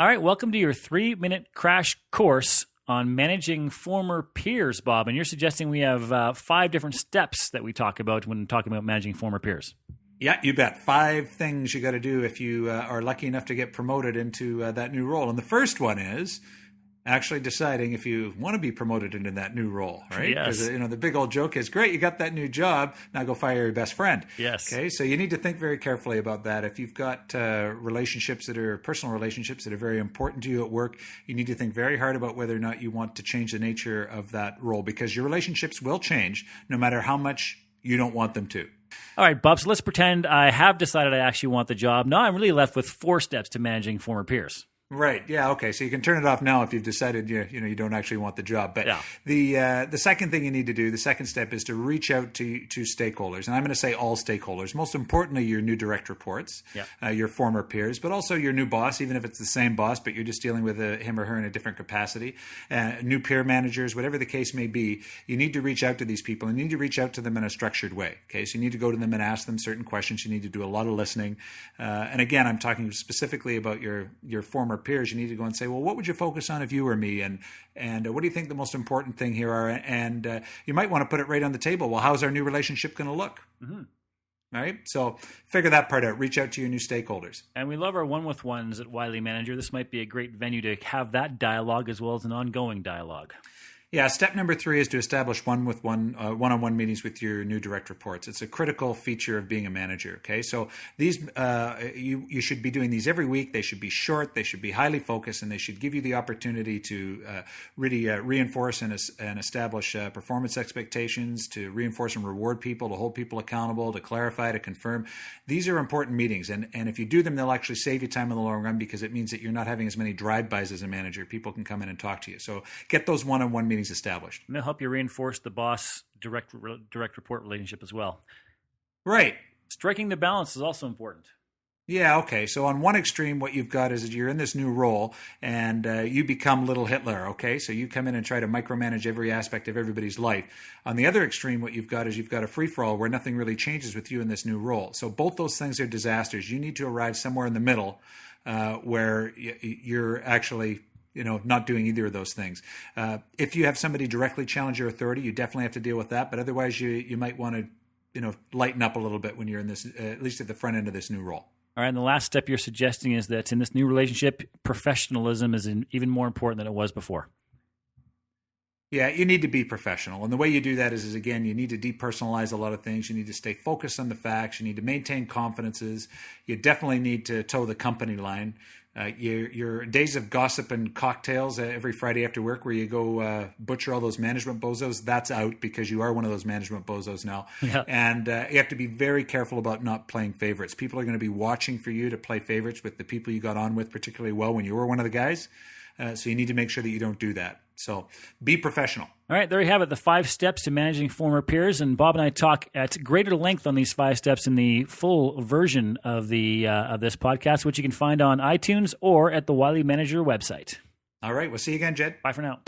All right, welcome to your 3-minute crash course on managing former peers, Bob. And you're suggesting we have 5 different steps that we talk about when talking about managing former peers. Yeah, you bet. 5 things you got to do if you are lucky enough to get promoted into that new role. And the first one is actually deciding if you want to be promoted into that new role, right? Yes. Because the big old joke is, great, you got that new job, now go fire your best friend. Yes. Okay, so you need to think very carefully about that. If you've got personal relationships that are very important to you at work, you need to think very hard about whether or not you want to change the nature of that role, because your relationships will change no matter how much you don't want them to. All right, Bob, so let's pretend I have decided I actually want the job. Now I'm really left with 4 steps to managing former peers. Right. Yeah. Okay. So you can turn it off now if you've decided you don't actually want the job. But the second thing you need to do, the second step, is to reach out to stakeholders, and I'm going to say all stakeholders. Most importantly, your new direct reports, your former peers, but also your new boss, even if it's the same boss, but you're just dealing with him or her in a different capacity. New peer managers, whatever the case may be, you need to reach out to these people, and you need to reach out to them in a structured way. Okay. So you need to go to them and ask them certain questions. You need to do a lot of listening. And again, I'm talking specifically about your former peers. You need to go and say, well, what would you focus on if you were me? And what do you think the most important thing here are? And you might want to put it right on the table. Well, how's our new relationship going to look? Mm-hmm. All right. So figure that part out. Reach out to your new stakeholders. And we love our one-with-ones at Wiley Manager. This might be a great venue to have that dialogue as well as an ongoing dialogue. Yeah, step number 3 is to establish one-on-one meetings with your new direct reports. It's a critical feature of being a manager. Okay, so these you should be doing these every week. They should be short. They should be highly focused, and they should give you the opportunity to really reinforce and establish performance expectations, to reinforce and reward people, to hold people accountable, to clarify, to confirm. These are important meetings, and if you do them, they'll actually save you time in the long run, because it means that you're not having as many drive-bys as a manager. People can come in and talk to you. So get those one-on-one meetings established. And they'll help you reinforce the boss direct report relationship as well. Right. Striking the balance is also important. Yeah, okay. So on one extreme, what you've got is you're in this new role and you become little Hitler, okay? So you come in and try to micromanage every aspect of everybody's life. On the other extreme, what you've got is you've got a free-for-all where nothing really changes with you in this new role. So both those things are disasters. You need to arrive somewhere in the middle where you're actually not doing either of those things. If you have somebody directly challenge your authority, you definitely have to deal with that. But otherwise, you might want to, lighten up a little bit when you're in this, at least at the front end of this new role. All right. And the last step you're suggesting is that in this new relationship, professionalism is even more important than it was before. Yeah, you need to be professional. And the way you do that is again, you need to depersonalize a lot of things. You need to stay focused on the facts. You need to maintain confidences. You definitely need to toe the company line. Your days of gossip and cocktails every Friday after work where you go butcher all those management bozos, that's out, because you are one of those management bozos now. Yeah. And you have to be very careful about not playing favorites. People are going to be watching for you to play favorites with the people you got on with particularly well when you were one of the guys. So you need to make sure that you don't do that. So be professional. All right, there you have it, the 5 steps to managing former peers. And Bob and I talk at greater length on these 5 steps in the full version of this podcast, which you can find on iTunes or at the Wiley Manager website. All right, we'll see you again, Jed. Bye for now.